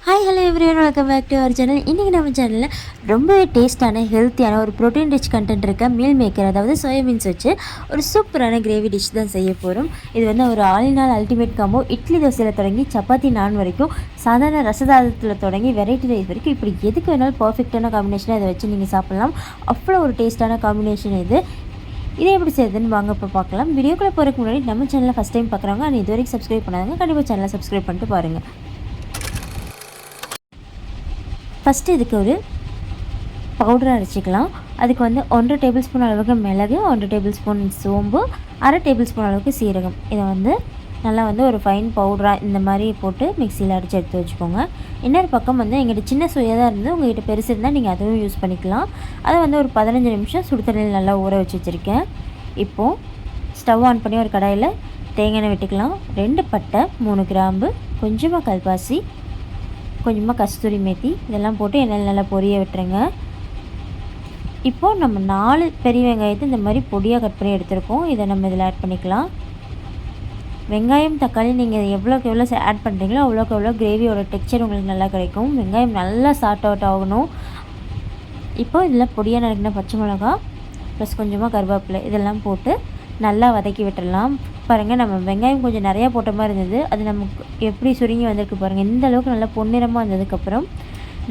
Hi hello everyone, welcome back to our channel. இன்றைக்கி நம்ம சேனலில் ரொம்பவே டேஸ்ட்டான ஹெல்த்தியான ஒரு ப்ரோட்டீன் ரிச் கண்டென்ட் இருக்க மீல் மேக்கர், அதாவது சோயாபீன்ஸ் வச்சு ஒரு சூப்பரான கிரேவி டிஷ் தான் செய்ய போகிறோம். இது வந்து ஒரு all in all ultimate combo. Idli தோசையில் தொடங்கி சப்பாத்தி நான் வரைக்கும், சாதாரண ரசதாதத்தில் தொடங்கி வெரைட்டி ரைஸ் வரைக்கும், இப்படி எதுக்கு வேணாலும் பர்ஃபெக்டான காம்பினேஷனாக இதை வச்சு நீங்கள் சாப்பிட்லாம். அவ்வளோ ஒரு டேஸ்ட்டான காம்பினேஷன் இது. இதை எப்படி செய்யுதுன்னு வாங்க இப்போ பார்க்கலாம். வீடியோக்குள்ளே போகிறதுக்கு முன்னாடி நம்ம சேனலில் ஃபஸ்ட் டைம் பார்க்குறவங்க அது இது வரைக்கும் சப்ஸ்கிரைப் பண்ணாங்க, கண்டிப்பாக சேனலை சப்ஸ்கிரைப் பண்ணிட்டு பாருங்கள். ஃபஸ்ட்டு இதுக்கு ஒரு பவுடரை அரைச்சிக்கலாம். அதுக்கு வந்து 1 டேபிள் ஸ்பூன் அளவுக்கு மிளகு, 1 டேபிள் ஸ்பூன் சோம்பு, 1/2 டேபிள் ஸ்பூன் அளவுக்கு சீரகம். இதை வந்து நல்லா வந்து ஒரு ஃபைன் பவுடராக இந்த மாதிரி போட்டு மிக்சியில் அரைச்சி எடுத்து வச்சுக்கோங்க. இன்னொரு பக்கம் வந்து எங்கிட்ட சின்ன சுவையாக தான் இருந்து, உங்கள்கிட்ட பெருசு இருந்தால் நீங்கள் அதுவும் யூஸ் பண்ணிக்கலாம். அதை வந்து ஒரு 15 நிமிஷம் சுடு தண்ணியில் நல்லா ஊற வச்சு வச்சுருக்கேன். இப்போது ஸ்டவ் ஆன் பண்ணி ஒரு கடாயில் தேங்காய் எண்ணெய் விட்டுக்கலாம். 2 பட்டை, 3 கிராம்பு, கொஞ்சமாக கல்பாசி, கொஞ்சமாக கஸ்தூரி மேத்தி, இதெல்லாம் போட்டு எண்ணெயில் நல்லா பொரிய விட்டுருங்க. இப்போது நம்ம 4 பெரிய வெங்காயத்தை இந்த மாதிரி பொடியாக கட் பண்ணி எடுத்துருக்கோம். இதை நம்ம இதில் ஆட் பண்ணிக்கலாம். வெங்காயம் தக்காளி நீங்கள் எவ்வளோக்கு எவ்வளோ ஆட் பண்ணுறீங்களோ அவ்வளோக்கு எவ்வளோ கிரேவியோட டெக்ஸ்சர் உங்களுக்கு நல்லா கிடைக்கும். வெங்காயம் நல்லா சார்ட் அவுட் ஆகணும். இப்போது இதில் பொடியாக நறுக்கின பச்சை மிளகா ப்ளஸ் கொஞ்சமாக கருவேப்பிலை இதெல்லாம் போட்டு நல்லா வதக்கி விட்டுடலாம். பாருங்கள், நம்ம வெங்காயம் கொஞ்சம் நிறையா போட்ட மாதிரி இருந்தது. அது நமக்கு எப்படி சுருங்கி வந்திருக்கு பாருங்கள். இந்த அளவுக்கு நல்லா பொன்னிறமாக வந்ததுக்கப்புறம்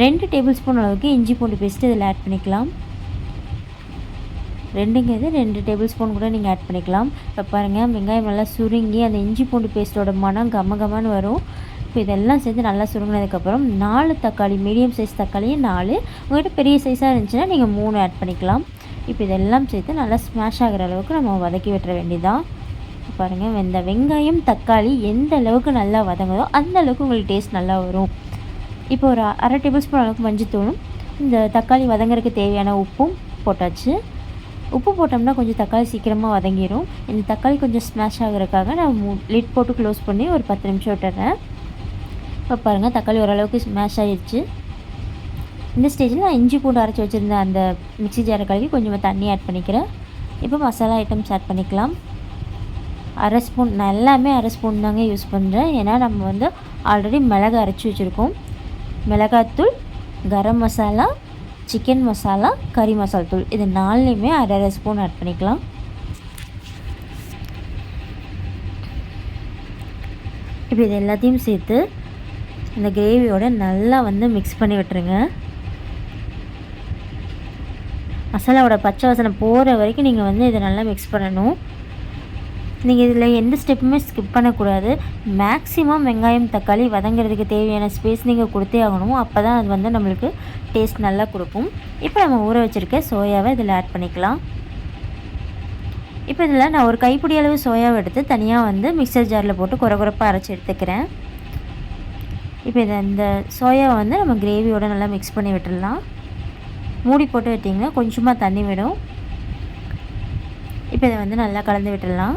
2 டேபிள் ஸ்பூன் அளவுக்கு இஞ்சி பூண்டு பேஸ்ட்டு இதில் ஆட் பண்ணிக்கலாம். 2 டேபிள் ஸ்பூன் கூட நீங்கள் ஆட் பண்ணிக்கலாம். இப்போ பாருங்கள், வெங்காயம் நல்லா சுருங்கி அந்த இஞ்சி பூண்டு பேஸ்ட்டோட மனம் கமகமான்னு வரும். இப்போ இதெல்லாம் சேர்த்து நல்லா சுருங்கினதுக்கப்புறம் 4 தக்காளி, மீடியம் சைஸ் தக்காளியும் 4, உங்கள்கிட்ட பெரிய சைஸாக இருந்துச்சுன்னா நீங்கள் 3 ஆட் பண்ணிக்கலாம். இப்போ இதெல்லாம் சேர்த்து நல்லா ஸ்மாஷ் ஆகிற அளவுக்கு நம்ம வதக்கி விட்டுற வேண்டியதான். பாருங்கள், இந்த வெங்காயம் தக்காளி எந்த அளவுக்கு நல்லா வதங்குதோ அந்த அளவுக்கு உங்களுக்கு டேஸ்ட் நல்லா வரும். இப்போ ஒரு 1/2 டேபிள் ஸ்பூன் அளவுக்கு மஞ்சத்தூளும் இந்த தக்காளி வதங்குறதுக்கு தேவையான உப்பும் போட்டாச்சு. உப்பு போட்டோம்னா கொஞ்சம் தக்காளி சீக்கிரமாக வதங்கிடும். இந்த தக்காளி கொஞ்சம் ஸ்மாஷ் ஆகிறதுக்காக நான் லிட் போட்டு க்ளோஸ் பண்ணி ஒரு 10 நிமிஷம் விட்டுறேன். இப்போ பாருங்கள், தக்காளி ஓரளவுக்கு ஸ்மாஷ் ஆகிடுச்சு. இந்த ஸ்டேஜில் நான் இஞ்சி பூண்டு அரைச்சி வச்சுருந்தேன் அந்த மிக்ஸி ஜாரை கழுவி கொஞ்சமாக தண்ணி ஆட் பண்ணிக்கிறேன். இப்போ மசாலா ஐட்டம்ஸ் ஆட் பண்ணிக்கலாம். 1/2 ஸ்பூன், நான் எல்லாமே 1/2 ஸ்பூன் தாங்க யூஸ் பண்ணுறேன். ஏன்னா நம்ம வந்து ஆல்ரெடி மிளகு அரைச்சி வச்சுருக்கோம். மிளகாத்தூள், கரம் மசாலா, சிக்கன் மசாலா, கறி மசாலா தூள், இது 4லையுமே 1/2 ஸ்பூன் ஆட் பண்ணிக்கலாம். இப்போ இது எல்லாத்தையும் சேர்த்து இந்த கிரேவியோட நல்லா வந்து மிக்ஸ் பண்ணி விட்டுருங்க. மசாலாவோட பச்சை வாசனை போகிற வரைக்கும் நீங்கள் வந்து இதை நல்லா மிக்ஸ் பண்ணணும். நீங்கள் இதில் எந்த ஸ்டெப்புமே ஸ்கிப் பண்ணக்கூடாது. மேக்ஸிமம் வெங்காயம் தக்காளி வதங்கிறதுக்கு தேவையான ஸ்பேஸ் நீங்கள் கொடுத்தே ஆகணும். அப்போ தான் அது வந்து நம்மளுக்கு டேஸ்ட் நல்லா கொடுக்கும். இப்போ நம்ம ஊற வச்சுருக்க சோயாவை இதில் ஆட் பண்ணிக்கலாம். இப்போ இதில் நான் ஒரு கைப்பிடி அளவு சோயாவை எடுத்து தனியாக வந்து மிக்சர் ஜாரில் போட்டு குறைப்பாக அரைச்சி எடுத்துக்கிறேன். இப்போ இந்த சோயாவை வந்து நம்ம கிரேவியோட நல்லா மிக்ஸ் பண்ணி விட்டுடலாம். மூடி போட்டு விட்டிங்கன்னா கொஞ்சமாக தண்ணி விடும். இப்போ இதை வந்து நல்லா கலந்து விட்டுடலாம்.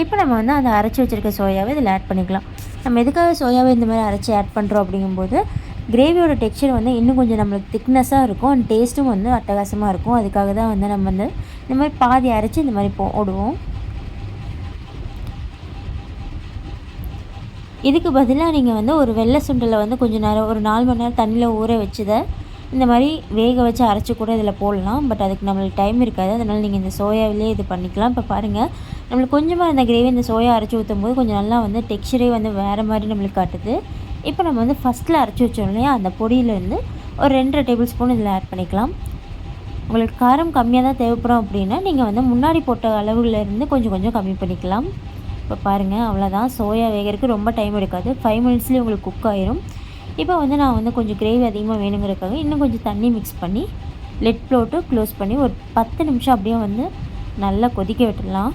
இப்போ நம்ம வந்து அந்த அரைச்சி வச்சுருக்க சோயாவை இதில் ஆட் பண்ணிக்கலாம். நம்ம எதுக்காக சோயாவை இந்த மாதிரி அரைச்சி ஆட் பண்ணுறோம் அப்படிங்கும்போது கிரேவியோட டெக்ஸ்சர் வந்து இன்னும் கொஞ்சம் நம்மளுக்கு திக்னஸாக இருக்கும். அண்ட் டேஸ்ட்டும் வந்து அட்டகாசமாக இருக்கும். அதுக்காக தான் வந்து நம்ம வந்து இந்த மாதிரி பாதி அரைச்சி இந்த மாதிரி போடுவோம். இதுக்கு பதிலாக நீங்கள் வந்து ஒரு வெள்ளை சுண்டலை வந்து கொஞ்சம் நேரம் ஒரு 4 மணி நேரம் தண்ணியில் ஊற வச்சுதை இந்த மாதிரி வேக வச்சு அரைச்சி கூட இதில் போடலாம். பட் அதுக்கு நம்மளுக்கு டைம் இருக்காது. அதனால் நீங்கள் இந்த சோயாவிலே இது பண்ணிக்கலாம். இப்போ பாருங்கள், நம்மளுக்கு கொஞ்சமாக இந்த கிரேவி இந்த சோயா அரைச்சி ஊற்றும் போது கொஞ்சம் நல்லா வந்து டெக்ஸ்சரே வந்து வேறு மாதிரி நம்மளுக்கு காட்டுது. இப்போ நம்ம வந்து ஃபஸ்ட்டில் அரைச்சி வச்சோம் இல்லையா, அந்த பொடியிலேருந்து ஒரு 2 டேபிள் ஸ்பூன் இதில் ஆட் பண்ணிக்கலாம். உங்களுக்கு காரம் கம்மியாக தான் தேவைப்படும் அப்படின்னா நீங்கள் வந்து முன்னாடி போட்ட அளவுலேருந்து கொஞ்சம் கொஞ்சம் கம்மி பண்ணிக்கலாம். இப்போ பாருங்கள், அவ்வளோதான். சோயா வேகிறதுக்கு ரொம்ப டைம் எடுக்காது. 5 மினிட்ஸ்லேயே உங்களுக்கு குக் ஆயிரும். இப்போ வந்து நான் வந்து கொஞ்சம் கிரேவி அதிகமாக வேணுங்கிறதுக்காக இன்னும் கொஞ்சம் தண்ணி மிக்ஸ் பண்ணி லிட் போட்டு க்ளோஸ் பண்ணி ஒரு 10 நிமிஷம் அப்படியே வந்து நல்லா கொதிக்க விட்டுடலாம்.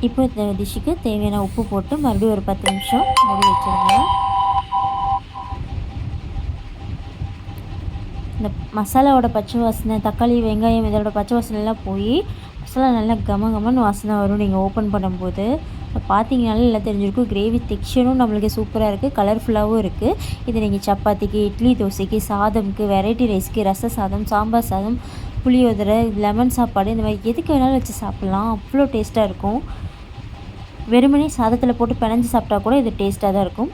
இப்போ இந்த டிஷ்ஷுக்கு தேவையான உப்பு போட்டு மறுபடியும் ஒரு 10 நிமிஷம் மூடி வச்சுருங்க. இந்த மசாலாவோட பச்சை வாசனை, தக்காளி வெங்காயம் இதோட பச்சை வாசனைலாம் போய் மசாலா நல்லா கமகமன்னு வாசனை வரும் நீங்கள் ஓப்பன் பண்ணும்போது. இப்போ பார்த்தீங்கனாலே நல்லா தெரிஞ்சிருக்கும். கிரேவி டெக்ஸ்சரும் நம்மளுக்கு சூப்பராக இருக்குது, கலர்ஃபுல்லாகவும் இருக்குது. இது நீங்கள் சப்பாத்திக்கு, இட்லி தோசைக்கு, சாதம்க்கு, வெரைட்டி ரைஸ்க்கு, ரச சாதம், சாம்பார் சாதம், புளியோதரை, லெமன் சாப்பாடு இந்த மாதிரி எதுக்கு வேணாலும் வச்சு சாப்பிட்லாம். அவ்வளோ டேஸ்ட்டாக இருக்கும். வெறுமனே சாதத்தில் போட்டு பிணைஞ்சு சாப்பிட்டா கூட இது டேஸ்ட்டாக தான் இருக்கும்.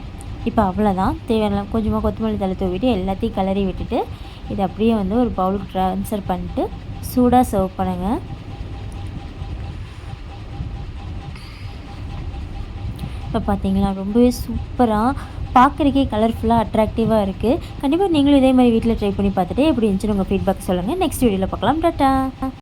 இப்போ அவ்வளோதான். தேவையான கொஞ்சமாக கொத்தமல்லி தழை தூவிட்டு எல்லாத்தையும் கிளறி விட்டுட்டு இதை அப்படியே வந்து ஒரு பவுலுக்கு ட்ரான்ஸ்ஃபர் பண்ணிட்டு சூடாக சர்வ் பண்ணுங்கள். இப்போ பார்த்தீங்களா ரொம்பவே சூப்பராக பார்க்குறக்கே கலர்ஃபுல்லாக அட்ராக்டிவாக இருக்குது. கண்டிப்பாக நீங்களும் இதே மாதிரி வீட்டில் ட்ரை பண்ணி பார்த்துட்டு எப்படி இருந்துச்சுன்னு உங்கள் ஃபீட்பேக் சொல்லுங்கள். நெக்ஸ்ட் வீடியோவில் பார்க்கலாம். டாட்டா.